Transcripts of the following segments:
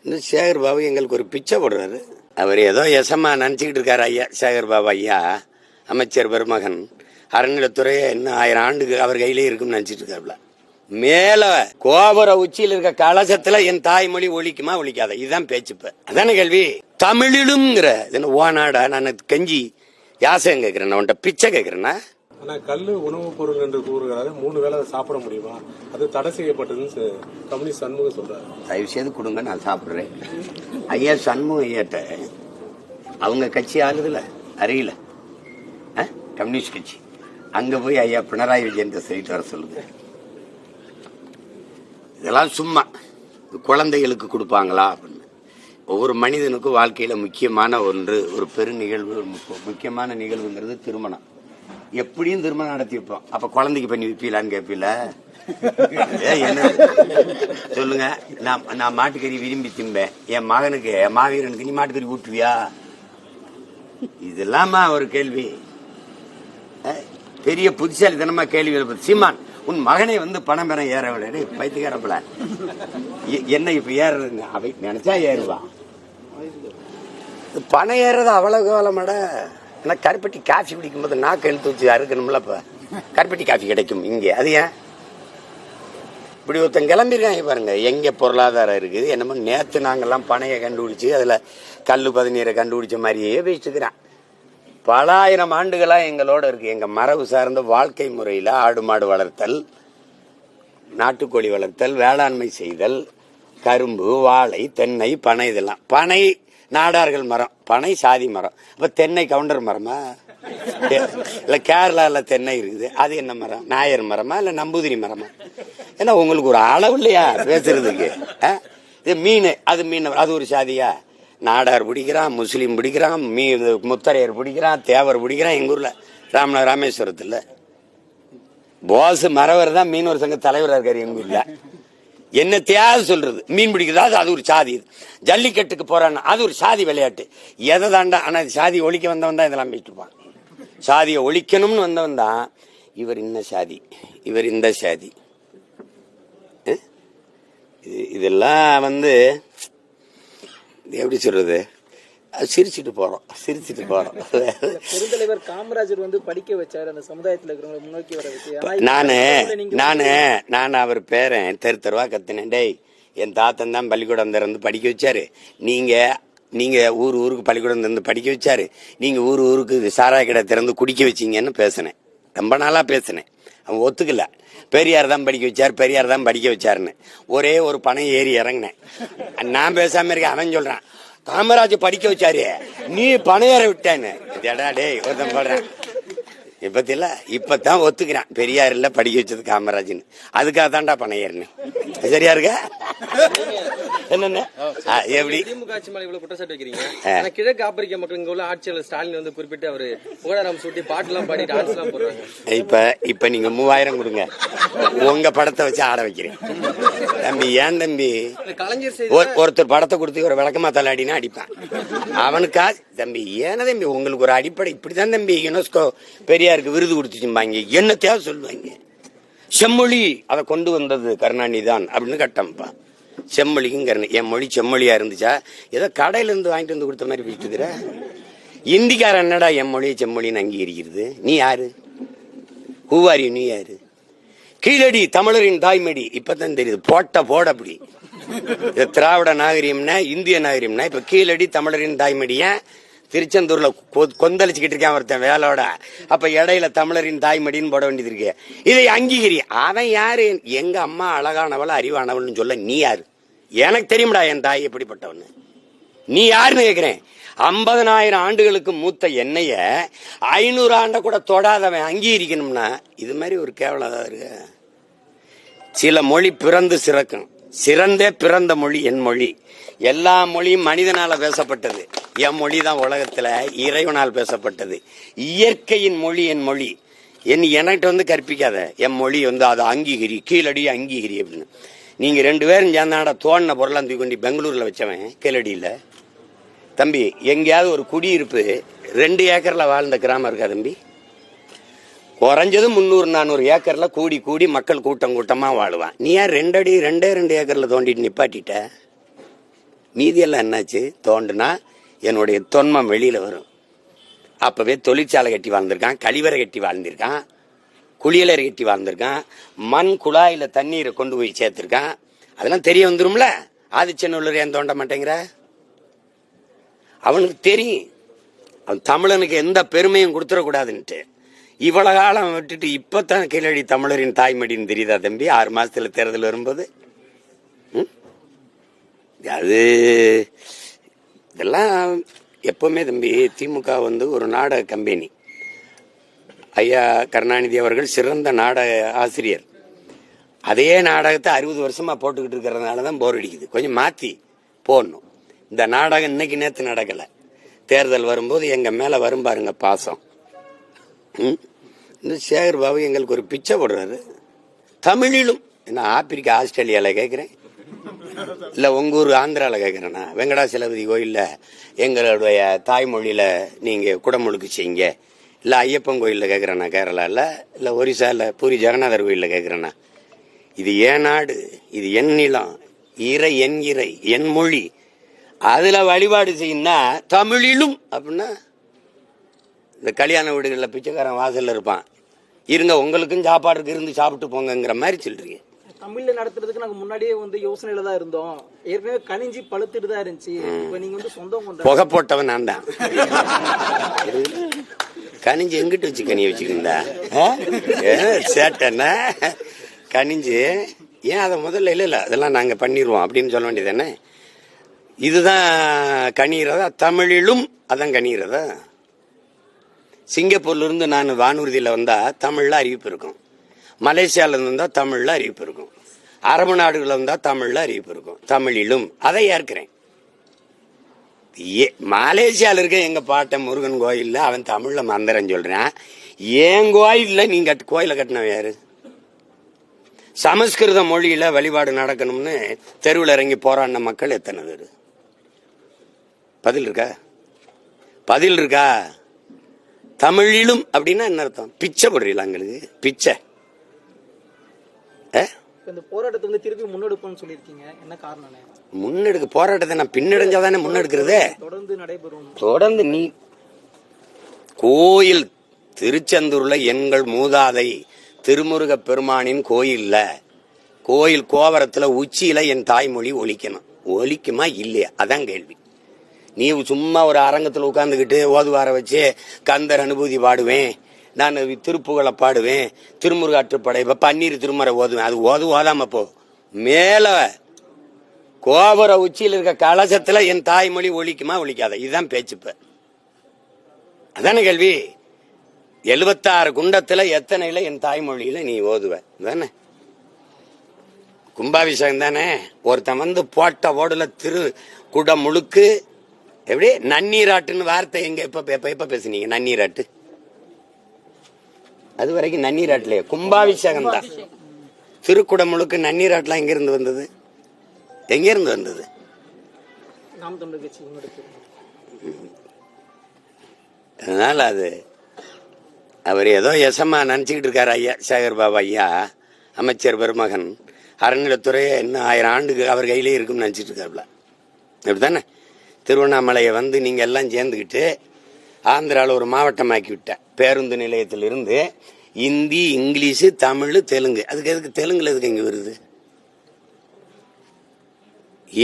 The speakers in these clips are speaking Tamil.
இன்னும் சேகர் பாபு எங்களுக்கு ஒரு பிச்சை போடுறாரு. அவர் ஏதோ எசமா நினச்சிக்கிட்டு இருக்காரு ஐயா. சேகர் பாபு ஐயா அமைச்சர் பெருமகன் அறநிலைத்துறையை இன்னும் 1000 ஆண்டுக்கு அவர் கையிலே இருக்கும்னு நினச்சிட்டு இருக்காருல. மேல கோபுர உச்சியில் இருக்க கலசத்துல என் தாய்மொழி ஒழிக்குமா ஒழிக்காத, இதுதான் பேச்சு. இப்ப அதான கேள்வி. தமிழிலும்ங்கிற ஓநாடா நான் கஞ்சி யாசகம் கேட்கிறேன், உன்ட்ட பிச்சை கேட்கிறேன்னா. ஆனா கல்லு உணவுப் பொருள் என்று கூறுகிறாரு, 3 வேளை சாப்பிட முடியுமா? அது தடை செய்யப்பட்டதுன்னு கம்யூனிஸ்ட் சண்முகம் சொல்றாரு. தயவு செய்து கொடுங்க, நான் சாப்பிடுறேன். ஐயா சண்முகம் ஐயாட்ட அவங்க கட்சி ஆளுதுல அறியல, கம்யூனிஸ்ட் கட்சி. அங்க போய் ஐயா பினராயி விஜயன் சொல்லிட்டு வர சொல்லுங்க. இதெல்லாம் சும்மா குழந்தைகளுக்கு கொடுப்பாங்களா அப்படின்னு. ஒவ்வொரு மனிதனுக்கும் வாழ்க்கையில முக்கியமான ஒன்று, ஒரு பெரு நிகழ்வு, முக்கியமான நிகழ்வுங்கிறது திருமணம். எப்படியும் திருமணம் நடத்தி வைப்போம். அப்ப குழந்தைக்கு பண்ணி வைப்பீலான்னு கேட்பீல? என்ன சொல்லுங்க. நான் மாட்டுக்கறி விரும்பி திம்பேன், என் மகனுக்கு என் மாவீரனுக்கு நீ மாட்டுக்கறி ஊட்டுவியா? இதெல்லாமா ஒரு கேள்வி? பெரிய புத்திசாலித்தனமா கேள்வி எழுப்பது. சீமான் உன் மகனை பணம் பெற ஏற விட பைத்துக்காரப்பல என்ன இப்ப ஏறுறதுங்க? அவை நினைச்சா ஏறுவா. பணம் ஏறது அவ்வளவு காலமாட. ஏன்னா கருப்பட்டி காஃபி குடிக்கும் போது நாக்கு எழுத்து வச்சு அறுக்கணும்ல. இப்ப கருப்பட்டி காஃபி கிடைக்கும் இங்க. அது ஏன் இப்படி ஒருத்தன் கிளம்பிருக்காங்க பாருங்க. எங்க பொருளாதாரம் இருக்குது என்னமோ. நேத்து நாங்கெல்லாம் பனையை கண்டுபிடிச்சு அதுல கல்லு பதினீரை கண்டுபிடிச்ச மாதிரியே பேசிட்டுக்கிறான். பல ஆயிரம் ஆண்டுகளா எங்களோட இருக்கு. எங்க மரபு சார்ந்த வாழ்க்கை முறையில ஆடு மாடு வளர்த்தல், நாட்டுக்கோழி வளர்த்தல், வேளாண்மை செய்தல், கரும்பு, வாழை, தென்னை, பனை. இதெல்லாம் பனை நாடார்கள் மரம், பனை சாதி மரம். அப்ப தென்னை கவுண்டர் மரமா? இல்ல கேரளால தென்னை இருக்குது, அது என்ன மரம்? நாயர் மரமா இல்ல நம்பூதிரி மரமா? ஏன்னா உங்களுக்கு ஒரு அளவு இல்லையா பேசுறதுக்கு? இது மீன், அது மீன், அது ஒரு சாதியா? நாடார் பிடிக்கிறான், முஸ்லீம் பிடிக்கிறான், முத்தரையர் பிடிக்கிறான், தேவர் பிடிக்கிறான். எங்க ஊர்ல ராமேஸ்வரத்துல போஸ் மரவர் தான் மீனவர் சங்க தலைவராக இருக்காரு எங்க ஊர்ல. என்ன தியாகம் சொல்றது? மீன் பிடிக்கிறது அது ஒரு சாதி. ஜல்லிக்கட்டுக்கு போறான்னா அது ஒரு சாதி விளையாட்டு. எதை தாண்டா? ஆனா சாதி ஒழிக்க வந்தவன் தான் இதெல்லாம் பேசிட்டு இருப்பான். சாதியை ஒழிக்கணும்னு வந்தவன் தான் இவர் இந்த சாதி, இவர் இந்த சாதி. இதெல்லாம் எப்படி சொல்றது? சிரிச்சுட்டு போறோம். பெருந்தலைவர் காமராஜர் படிக்க வச்சாரு அந்த சமுதாயத்தில் இருக்கிறவங்களை முன்னோக்கி வர வச்சு. நான் அவர் பேரன் தெருவா கத்தினேன். டேய், என் தாத்தன் தான் பள்ளிக்கூடம் திறந்து படிக்க வச்சாரு. நீங்க ஊருக்கு பள்ளிக்கூடம் திறந்து படிக்க வச்சாரு. நீங்க ஊருக்கு சாராய கடை திறந்து குடிக்க வச்சீங்கன்னு பேசினேன். ரொம்ப நாளா பேசினேன். அவன் ஒத்துக்கல. பெரியார் தான் படிக்க வச்சார், பெரியார் தான் படிக்க வச்சாருன்னு ஒரே ஒரு பணம் ஏறி இறங்கினேன். நான் பேசாம இருக்க. அவன் சொல்றான் காமராஜர் படிக்க வச்சாரு, நீ பணம் ஏற விட்டான்னு. டேய் ஒருத்தன் போடுறேன். இப்பதான் ஒத்துக்கிறான் பெரியார் இல்ல படிக்க வச்சது காமராஜ்னு. அதுக்காக தான்டா பணம் ஏறினேன். சரியா இருக்க? என்னென்ன எப்படி திமுக ஆட்சி மேல இவ்வளவு குற்றச்சாட்டு வைக்கிறீங்க? கிழக்கு ஆப்பிரிக்க மக்கள் இங்க உள்ள ஆட்சியாளர் ஸ்டாலின் குறிப்பிட்டு அவரு புகழாரம் சூட்டி பாட்டு எல்லாம் பாடி டான்ஸ் எல்லாம் போடுறாங்க. இப்ப நீங்க 3000 கொடுங்க, உங்க படத்தை வச்சு ஆட வைக்கிறேன். தம்பி ஏன் தம்பி? ஒருத்தர் படத்தை கொடுத்து ஒரு விளக்கமா தள்ளாடினா அடிப்பான். அவனுக்கா தம்பி? ஏன்னா தம்பி உங்களுக்கு ஒரு அடிப்படை இப்படிதான் தம்பி. யுனெஸ்கோ பெரியாருக்கு விருது கொடுத்துச்சுப்பாங்க. என்ன தேவை சொல்லுவாங்க. செம்மொழி அதை கொண்டு வந்தது கருணாநிதி தான் அப்படின்னு கட்டம்பா. செம்மொழிக்கும் என் மொழி செம்மொழியா இருந்துச்சா? ஏதோ கடையில இருந்து வாங்கிட்டு வந்து கொடுத்த மாதிரி பேசிட்டுக்கிற. இந்திக்காரன் என்னடா என் மொழியை செம்மொழின்னு அங்கீகரிக்கிறது? நீ யாரு? ஹூவாரி? நீ யாரு? கீழடி தமிழரின் தாய்மடி. இப்பதான் தெரியுது. போட அப்படி திராவிட நாகரிகம்னா இந்திய நாகரிகம்னா இப்ப கீழடி தமிழரின் தாய்மடிய திருச்செந்தூர்ல கொந்தளிச்சுக்கிட்டு இருக்கேன் ஒருத்தன் வேலோட. அப்ப இடையில தமிழரின் தாய்மடின்னு போட வேண்டியது இருக்கு. இதை அங்கீகரி. அவன் யாரு? எங்க அம்மா அழகானவள் அறிவானவள்னு சொல்ல நீ யாரு? எனக்கு தெரியும்டா என் தாய் எப்படிப்பட்டவன்னு. நீ யாருன்னு கேக்குறேன். 50,000 ஆண்டுகளுக்கு மூத்த எண்ணெய 500 ஆண்ட கூட தொடாதவன் அங்கீகரிக்கணும்னா இது மாதிரி ஒரு கேவலம் இருக்கு. சில மொழி பிறந்து சிறக்கும். சிறந்தே பிறந்த மொழி என் மொழி. எல்லா மொழியும் மனிதனால பேசப்பட்டது. என் மொழி தான் உலகத்துல இறைவனால் பேசப்பட்டது. இயற்கையின் மொழி என் மொழி. என்கிட்ட கற்பிக்காத. என் மொழி அதை அங்கீகரி, கீழடி அங்கீகரி அப்படின்னு. நீங்க 2 பேரும் சேர்ந்தாடா தோணின பொருளாம் தூக்கி கொண்டு பெங்களூர்ல வச்சவன் கீழடியில. தம்பி எங்கேயாவது ஒரு குடியிருப்பு 2 ஏக்கர்ல வாழ்ந்த கிராமம் இருக்கா தம்பி? குறைஞ்சது 300-400 ஏக்கர்ல கூடி மக்கள் கூட்டமா வாழுவான். நீ யார் 2 ஏக்கர்ல தோண்டிட்டு நிப்பாட்டிட்ட? மீதியெல்லாம் என்னாச்சு? தோண்டுனா என்னுடைய தொன்மம் வெளியில வரும். அப்பவே தொழிற்சாலை கட்டி வாழ்ந்திருக்கான், கழிவறை கட்டி வாழ்ந்திருக்கான், குளியலறை கட்டி வாழ்ந்திருக்கான், மண் குழாயில தண்ணீரை கொண்டு போய் சேர்த்திருக்கான். அதெல்லாம் தெரிய வந்துரும்ல. ஆதிச்சநல்லூர் ஏன் தோண்ட மாட்டேங்கிற? அவனுக்கு தெரியும் அவன் தமிழனுக்கு எந்த பெருமையும் கொடுத்துடக்கூடாதுன்ட்டு. இவ்வளவு காலம் விட்டுட்டு இப்பதான் கீழடி தமிழரின் தாய்மடின்னு தெரியுதா தம்பி? 6 மாசத்துல தேர்தல் வரும்போது அது இதெல்லாம் எப்பவுமே தம்பி. திமுக ஒரு நாடக கம்பெனி. ஐயா கருணாநிதி அவர்கள் சிறந்த நாடக ஆசிரியர். அதே நாடகத்தை 60 வருஷமா போட்டுக்கிட்டு இருக்கிறதுனால தான் போர் அடிக்குது. கொஞ்சம் மாத்தி போடணும். இந்த நாடகம் இன்னைக்கு நேற்று நடக்கல. தேர்தல் வரும்போது எங்க மேல வரும் பாருங்க பாசம். இந்த சேகர் பாபு எங்களுக்கு ஒரு பிச்சை போடுறாரு. தமிழிலும் என்ன ஆப்பிரிக்கா ஆஸ்திரேலியால கேட்கிறேன், இல்ல உங்க ஊர் ஆந்திரால கேட்கிறேன்னா, வெங்கடாசலபதி கோயில்ல எங்களுடைய தாய்மொழியில நீங்க குடமுழுக்கு செய்யுங்க, இல்ல ஐயப்பன் கோயில்ல கேட்கிறேன்னா கேரளால, இல்ல ஒரிசால பூரி ஜெகநாதர் கோயில்ல கேட்கிறேன்னா, இது என் நாடு, இது என் நிலம், இறை என் இறை என் மொழி, அதுல வழிபாடு செய்யுன்னா தமிழிலும் அப்படின்னா இந்த கல்யாண வீடுகளில் பிச்சைக்காரன் வாசல்ல இருப்பான், இருங்க உங்களுக்கும் சாப்பாடுக்கு இருந்து சாப்பிட்டு போங்கிற மாதிரி சொல்றீங்க. தமிழ்ல நடத்துறதுக்கு நாங்க முன்னாடியே யோசனையில தான் இருந்தோம். ஏற்கனவே கனிஞ்சி பழுத்துட்டு தான் இருந்துச்சு. இப்ப நீங்க சொந்தம் புகை போட்டவன் நான் தான். கனிஞ்சு எங்கிட்டு வச்சு கனியை வச்சுக்கிந்தா சேட்டன்னா கனிஞ்சு ஏன் அதை முதல்ல இல்ல அதெல்லாம் நாங்க பண்ணிடுவோம் அப்படின்னு சொல்ல வேண்டியதானே. இதுதான் கனிகிறதா? தமிழிலும் அதான் கனிகிறதா? சிங்கப்பூர்ல இருந்து நான் வானூர்தியில வந்தா தமிழ்ல அறிவிப்பு இருக்கும், மலேசியால இருந்து வந்தா தமிழ்ல அறிவிப்பு இருக்கும், அரபு நாடுகள் வந்தா தமிழ்ல அறிவிப்பு இருக்கும். தமிழிலும் அதை ஏற்கிறேன். மலேசியால இருக்க எங்க பாட்டன் முருகன் கோயில்ல அவன் தமிழ்ல மந்திரம் சொல்றான். என் கோயில்ல நீங்க கோயில கட்டினவன் யாரு? சமஸ்கிருத மொழியில வழிபாடு நடக்கணும்னு தெருவில் இறங்கி போராடின மக்கள் எத்தனை பேரு? பதில் இருக்கா? பதில் இருக்கா? தமிழிலும் அப்படின்னா என்ன அர்த்தம்? பிச்சை போடுறீங்களா? எங்களுக்கு பிச்சை. இந்த போராட்டத்தை திருப்பி முன்னெடுப்போம்னு சொல்லியிருக்கீங்க, என்ன காரணம்? முன்னெடுக்க போராட்டத்தை நான் பின்னடைஞ்சாதானே முன்னெடுக்கிறது. தொடர்ந்து நடைபெறும். தொடர்ந்து நீ கோயில் திருச்செந்தூர்ல எங்கள் மூதாதை திருமுருக பெருமானின் கோயில்ல கோயில் கோபுரத்துல உச்சியில என் தாய்மொழி ஒலிக்கணும். ஒலிக்குமா இல்லையா? அதான் கேள்வி. நீ சும்மா ஒரு அரங்கத்துல உட்கார்ந்துக்கிட்டு ஓதுவார வச்சு கந்தர் அனுபூதி பாடுவேன், நான் திருப்புகளை பாடுவேன், திருமுருகாற்றுப்படை பன்னீர் திருமறை ஓதுவேன். அது ஓதாம போ. மேல கோபுர உச்சியில் இருக்க கலசத்துல என் தாய்மொழி ஒலிக்குமா ஒலிக்காத? இதுதான் பேச்சுப்ப. அதான கேள்வி. 76 குண்டத்துல எத்தனைல என் தாய்மொழியில நீ ஓதுவ தானே? கும்பாபிஷேகம் தானே. ஒருத்தன் போட்ட ஓடுல திரு குடம் முழுக்கு எப்படி நன்னீராட்டுன்னு வார்த்தை எங்க எப்ப பேசுனீங்க? நன்னீராட்டு அது வரைக்கும் நன்னீராட்டுலயே கும்பாபிஷேகம் தான். திருக்குடம் முழுக்கு நன்னீராட்டுலாம் எங்க இருந்து வந்தது? எங்க இருந்து வந்தது? அதனால அது அவர் ஏதோ எசமா நினைச்சுக்கிட்டு இருக்காரு ஐயா சேகர் பாபு ஐயா, அமைச்சர் பெருமகன். அறநிலைத்துறை இன்னும் 1000 ஆண்டுக்கு அவர் கையிலே இருக்கும்னு நினைச்சிட்டு இருக்காருல. அப்படித்தானே? திருவண்ணாமலையை நீங்க எல்லாம் சேர்ந்துக்கிட்டு ஆந்திராவில் ஒரு மாவட்டமாக்கி விட்ட. பேருந்து நிலையத்திலிருந்து இந்தி, இங்கிலீஷு, தமிழ், தெலுங்கு. அதுக்கு எதுக்கு தெலுங்குல எதுக்கு இங்க வருது?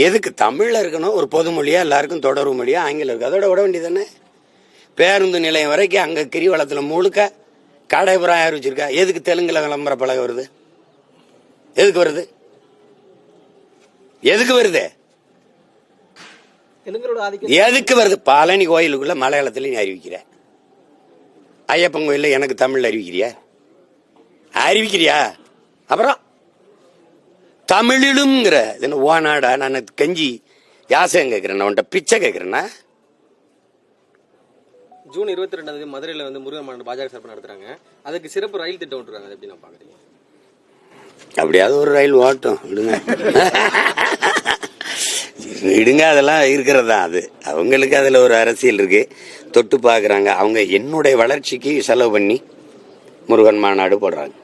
எதுக்கு தமிழ்ல இருக்கணும்? ஒரு பொது மொழியா எல்லாருக்கும் தொடர்பு மொழியா ஆங்கிலம் இருக்கு, அதோட விட வேண்டியதானே. பேருந்து நிலையம் வரைக்கும் அங்க கிரிவலத்துல முழுக்க கடைபுரம் யார் வச்சிருக்கா? எதுக்கு தெலுங்குல விளம்பர பலகை வருது? எதுக்கு வருது? எதுக்கு வருது? எதுக்கு வருது? பழனி கோயிலுக்குள்ள மலையாளத்துல நீ அறிவிக்கிற, ஐயப்பன் கோயில்ல எனக்கு தமிழ்ல அறிவிக்கிறியா? அப்புறம் தமிழிலும்ங்கிற ஓநாடா? நான் கஞ்சி யாசகம் கேட்கிறேன், உன்ட்ட பிச்சை கேட்கிறேன்னா? ஜூன் 22 மதுரையில முருகன் மாநாடு பாஜக சார்பு நடத்துறாங்க. அதுக்கு சிறப்பு ரயில் திட்டம் விட்டுறாங்க. எப்படி நான் பாக்குறீங்க? அப்படியாவது ஒரு ரயில் ஓட்டும் விடுங்க. விடுங்க, அதெல்லாம் இருக்கிறதா. அது அவங்களுக்கு அதுல ஒரு அரசியல் இருக்கு, தொட்டு பாக்குறாங்க. அவங்க என்னுடைய வளர்ச்சிக்கு செலவு பண்ணி முருகன் மாநாடு போடுறாங்க.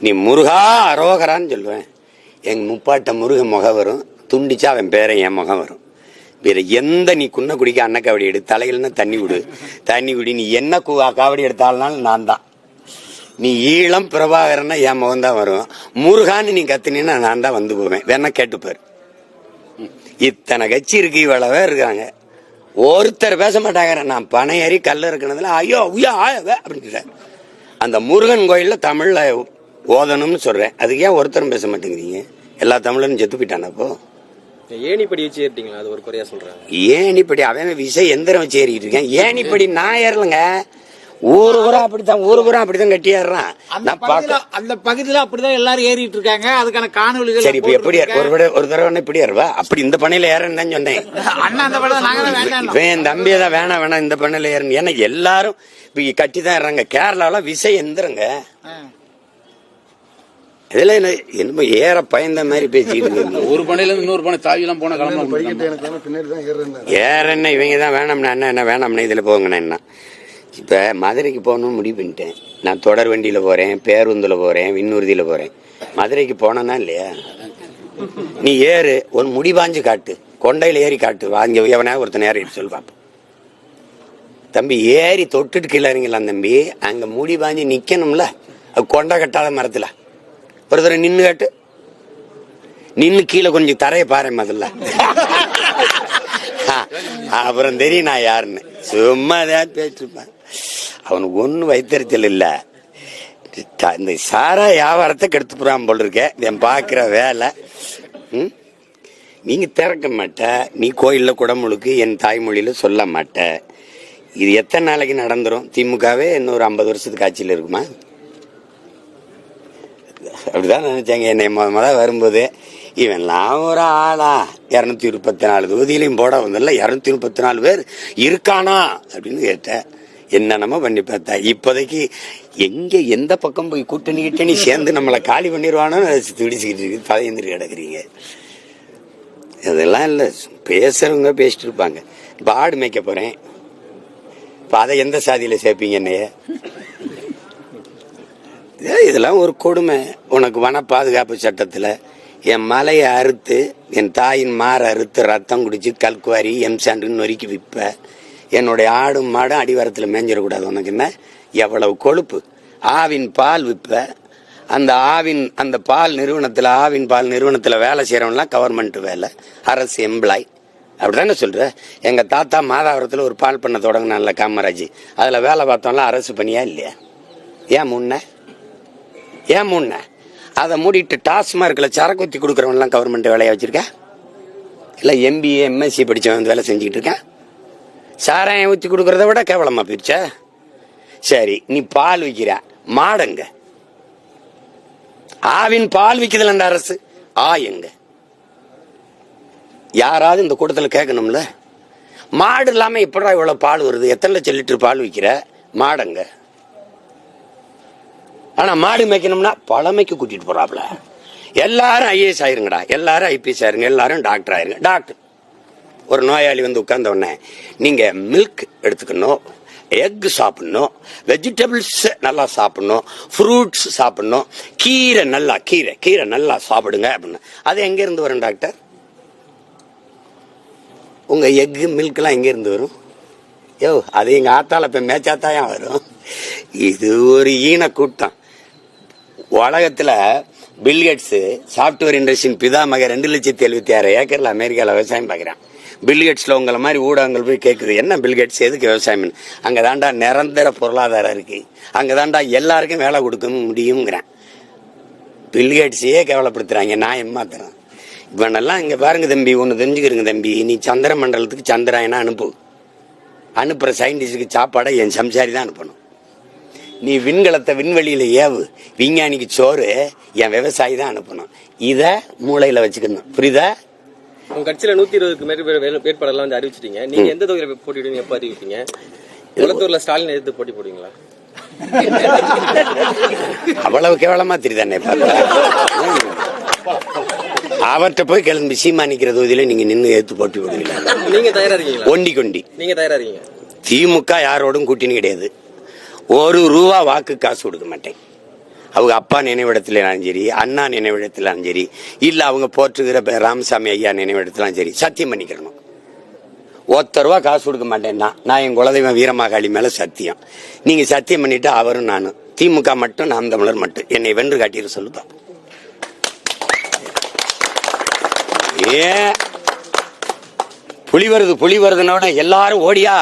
நீ முருகா அரோகரான்னு சொல்லுவேன். எங்க முப்பாட்ட முருகன் முக வரும், துண்டிச்சா அவன் பேரை என் முகம் வரும். வேற எந்த நீ குன்ன குடிக்க அன்ன காவடி எடு, தலையில்னா தண்ணி விடு, தண்ணி குடி. நீ என்ன காவடி எடுத்தாலும் நான் தான். நீ ஈழம் பிரபாகரன்னா என் முகம் தான் வரும். முருகான்னு நீ கத்துனீன்னா நான் தான் வந்து போவேன். வேணா கேட்டுப்பாரு. இத்தனை கட்சி இருக்கு, இவ்வளவே இருக்காங்க, ஒருத்தர் பேச மாட்டாங்க. நான் பனை ஏறி கல்ல இருக்கிறதுல ஐயோ உயா அப்படின்ற அந்த முருகன் கோயில்ல தமிழ்ல ஓதணும்னு சொல்றேன். அதுக்கு ஏன் ஒருத்தரும் பேச மாட்டேங்கிறீங்க? எல்லா தமிழரும் செத்து போயிட்டான். அப்போ ஏணிப்படி வச்சு ஏறிட்டீங்களா? அது ஒரு குறையா சொல்றாங்க. ஏணிப்படி அவன் விசை எந்திரம் வச்சு ஏறிட்டு இருக்கேன். ஏணிப்படி நான் ஏறலங்க. ஊரு பூரா அப்படித்தான் கட்டி ஏறான். அந்த பகுதியில அப்படிதான் எல்லாரும் ஏறிட்டு இருக்காங்க. அதுக்கான காணொலிகள். சரி, இப்ப எப்படி ஒரு தடவை இப்படி ஏறுவா? அப்படி இந்த பண்ணையில ஏறன்னு தான் சொன்னேன். அண்ணா அந்த படம் நாங்க தான் வேண்டாம். என் தம்பியை தான் வேணாம் இந்த பண்ணையில ஏறணும். ஏன்னா எல்லாரும் இப்ப கட்டி தான் ஏறாங்க. கேரளாவில விசை எந்திரங்க. இதுல என்ன ஏற பயந்த மாதிரி பேசிக்கிட்டு ஒரு பனையில இருந்து இன்னொரு பனை தாவி எல்லாம் போன கிளம்ப ஏறன்னா இவங்க தான் வேணாம்னா என்ன வேணாம்னா இதுல போங்கண்ணா என்ன. இப்ப மதுரைக்கு போகணும்னு முடிவு பண்ணிட்டேன். நான் தொடர் வண்டியில போறேன், பேருந்துல போறேன், விண்ணூர்தியில போறேன். மதுரைக்கு போனா இல்லையா, நீ ஏறு, ஒரு முடிவாஞ்சு காட்டு, கொண்டையில ஏறி காட்டு, வாங்க எவனா ஒருத்தன் ஏறிட்டு சொல்லு பாப்போம். தம்பி ஏறி தொட்டுட்டு கீழே இறங்கலாம் தம்பி. அங்க முடிவாஞ்சு நிக்கணும்ல, அது கொண்டை கட்டாத மரத்துல ஒரு தடவை நின்னு காட்டு. நின்னு கீழே கொஞ்சம் தரைய பாரு முதல்ல, அப்புறம் தெரியும் நான் யாருன்னு. சும்மா ஏதாவது பேசிருப்பேன். அவனுக்கு ஒன்னும் வைத்தறிச்சல் இல்ல. இந்த சாரா வியாபாரத்தை கெடுத்து போறான் போல் இருக்க என் பாக்குற வேலை. நீங்க திறக்க மாட்ட, நீ கோயில்ல குடமுழுக்கு என் தாய்மொழியில சொல்ல மாட்ட. இது எத்தனை நாளைக்கு நடந்துரும்? திமுகவே இன்னொரு 50 வருஷத்துக்கு ஆட்சியில் இருக்குமா? அப்படிதான் நினைச்சாங்க என்னை முதல் வரும்போது. இவன்லாம் ஒரு ஆளா 234 தொகுதியிலையும் போட வந்தல 234 பேர் இருக்கானா அப்படின்னு கேட்டேன். என்னென்னமோ பண்ணி பார்த்தா இப்போதைக்கு எங்க எந்த பக்கம் போய் கூட்டணி சேர்ந்து நம்மளை காலி பண்ணிடுவானோ துடிச்சுக்கிட்டு இருக்கு. பதையந்திரி கிடக்குறீங்க. அதெல்லாம் இல்லை, பேசுறவங்க பேசிட்டு இருப்பாங்க. இப்ப ஆடு மேய்க்க போறேன், இப்ப அதை எந்த சாதியில சேர்ப்பீங்க என்னைய? இதெல்லாம் ஒரு கொடுமை. உனக்கு வன பாதுகாப்பு சட்டத்துல என் மலையை அறுத்து என் தாயின் மாற அறுத்து ரத்தம் குடிச்சு கல்குவாரி எம்சாண்டுன்னு நொறுக்கி விற்ப. என்னுடைய ஆடும் மாடும் அடிவாரத்தில் மேஞ்சிடக்கூடாது. உனக்கு என்ன எவ்வளவு கொழுப்பு? ஆவின் பால் விற்ப. அந்த பால் நிறுவனத்தில் ஆவின் பால் நிறுவனத்தில் வேலை செய்யறவன்லாம் கவர்மெண்ட் வேலை, அரசு எம்ப்ளாய். அப்படிதானே சொல்ற? எங்க தாத்தா மாதாவரத்தில் ஒரு பால் பண்ண தொடங்கினான்ல காமராஜ், அதுல வேலை பார்த்தோம்லாம் அரசு பணியா இல்லையா? ஏன் முன்ன அதை மூடிட்டு டாஸ்மார்க்ல சரக்கு ஊத்தி கொடுக்கறவன்லாம் கவர்மெண்ட் வேலையா வச்சிருக்க? இல்ல MBA MSc படிச்சவன் வேலை செஞ்சுக்கிட்டு இருக்க? சாராயம் ஊத்தி கொடுக்கறத விட கேவலமா போயிருச்சா? சரி, நீ பால் விக்கிற, மாடுங்க. ஆவின் பால் விக்குதுல அந்த அரசு, எங்க யாராவது இந்த கூட்டத்தில் கேட்கணும்ல? மாடு இல்லாம எப்படா இவ்வளவு பால் வருது? எத்தனை லட்சம் லிட்டர் பால் விக்கிற? மாடுங்க. ஆனா மாடு மேய்க்கணும்னா பழமைக்கு கூட்டிட்டு போறாப்ல. எல்லாரும் IAS ஆயிருங்கடா, எல்லாரும் IPS ஆயிருங்க, எல்லாரும் டாக்டர் ஆயிருங்க. டாக்டர் ஒரு நோயாளி வந்து உட்கார்ந்த உடனே நீங்க மில்க் எடுத்துக்கணும், எக் சாப்பிடணும், வெஜிடபிள்ஸ் நல்லா சாப்பிடணும், ஃப்ரூட்ஸ் சாப்பிடணும், கீரை நல்லா சாப்பிடுங்க அப்படின்னு. அது எங்க இருந்து வரும் டாக்டர்? உங்க எக் மில்க் எல்லாம் எங்க இருந்து வரும்? அது எங்க ஆத்தால இப்ப மேச்சாத்தாயா வரும். இது ஒரு ஈன கூட்டம். உலகத்துல பில்கேட்ஸ் சாப்ட்வேர் இண்டஸ்ட்ரியின் பிதாமக 2,76,000 ஏக்கர்ல அமெரிக்கால விவசாயம் பாக்குறான். பில்கேட்ஸ்ல உங்களை மாதிரி ஊடகங்கள் போய் கேட்குது, என்ன பில்கேட்ஸ் எதுக்கு விவசாயம்? அங்கதான்டா நிரந்தர பொருளாதாரம் இருக்கு, அங்கதான்டா எல்லாருக்கும் வேலை கொடுக்க முடியுங்கிறான். பில்கேட்ஸையே கேவலப்படுத்துறாங்க, நான் ஏமாத்துறேன். இவனெல்லாம் இங்க பாருங்க தம்பி, ஒண்ணு தெரிஞ்சுக்கிறீங்க தம்பி, நீ சந்திர மண்டலத்துக்கு சந்திராயனா அனுப்புற சயின்டிஸ்டுக்கு சாப்பாடை என் சம்சாரி தான் அனுப்பணும். நீ விண்கலத்தை விண்வெளியில ஏவு, விஞ்ஞானிக்கு சோறு என் விவசாயி தான் அனுப்பணும். இத மூளையில வச்சுக்கணும், புரியுதா? உங்க கட்சியில 120க்கு மேற்பட்ட வேட்பாளர்லாம் வந்து அறிவிச்சிட்டீங்க. நீங்க எந்த தொகுதியில போட்டிடுவீங்க, எப்ப அறிவிப்பீங்க? குளத்தூர்ல ஸ்டாலின் எதிர்த்து போட்டி போடுவீங்களா? அவ்வளவு கேவலமா தெரியுதானே பார்த்தா? அவர்கிட்ட போய் கிளம்பி சீமா நிக்கிற தொகுதியில நீங்க நின்று எடுத்து போட்டி போடுவீங்களா? நீங்க தயாரா இருக்கீங்களா? ஒண்டி நீங்க தயாரா இருக்கீங்க? திமுக யாரோடும் கூட்டணி கிடையாது. 1 ரூபா வாக்கு காசு கொடுக்க மாட்டேன். அவங்க அப்பா நினைவிடத்திலும் சரி, அண்ணா நினைவிடத்திலும் சரி, இல்ல அவங்க போற்றுகிற ராமசாமி ஐயா நினைவிடத்திலும் சரி, சத்தியம் பண்ணிக்கிறணும். ₹1 காசு கொடுக்க மாட்டேன்னா நான் என் குலதெய்வம் வீரமாகாளி மேல சத்தியம். நீங்க சத்தியம் பண்ணிட்டு அவரும் நானும் திமுக மட்டும் நாம் தமிழர் மட்டும் என்னை வென்று காட்டிட சொல்லுதான். ஏன் புலி வருதுன்னா எல்லாரும் ஓடியா,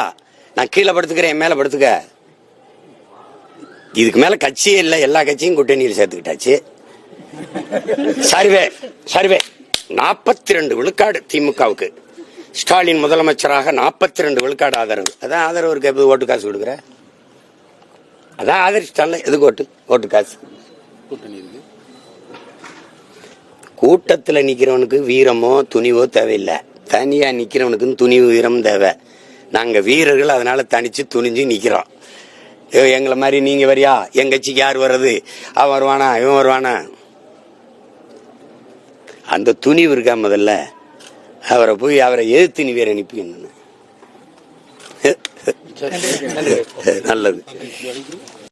நான் கீழே படுத்துக்கிறேன், என் மேல படுத்துக்க. இதுக்கு மேல கட்சியே இல்லை, எல்லா கட்சியும் கூட்டணியில் சேர்த்துக்கிட்டாச்சு. சர்வே 42 விழுக்காடு திமுகவுக்கு. ஸ்டாலின் முதலமைச்சராக 42 விழுக்காடு ஆதரவு. அதான் ஆதரவு இருக்கு. எப்படி ஓட்டு காசு கொடுக்குற? அதான் ஆதரிச்சிட்டால, எதுக்கு ஓட்டு காசு? கூட்டத்தில் நிக்கிறவனுக்கு வீரமோ துணிவோ தேவையில்லை, தனியா நிக்கிறவனுக்கு துணிவு வீரம் தேவை. நாங்க வீரர்கள், அதனால தனிச்சு துணிஞ்சு நிக்கிறோம். எங்களை மாதிரி நீங்க வரியா, எங்க கட்சிக்கு யார் வர்றது, அவன் வருவானா இவன் வருவானா, அந்த துணிவு இருக்கா? முதல்ல அவரை எதிர்த்து நீ வேற அனுப்பி. நல்லது.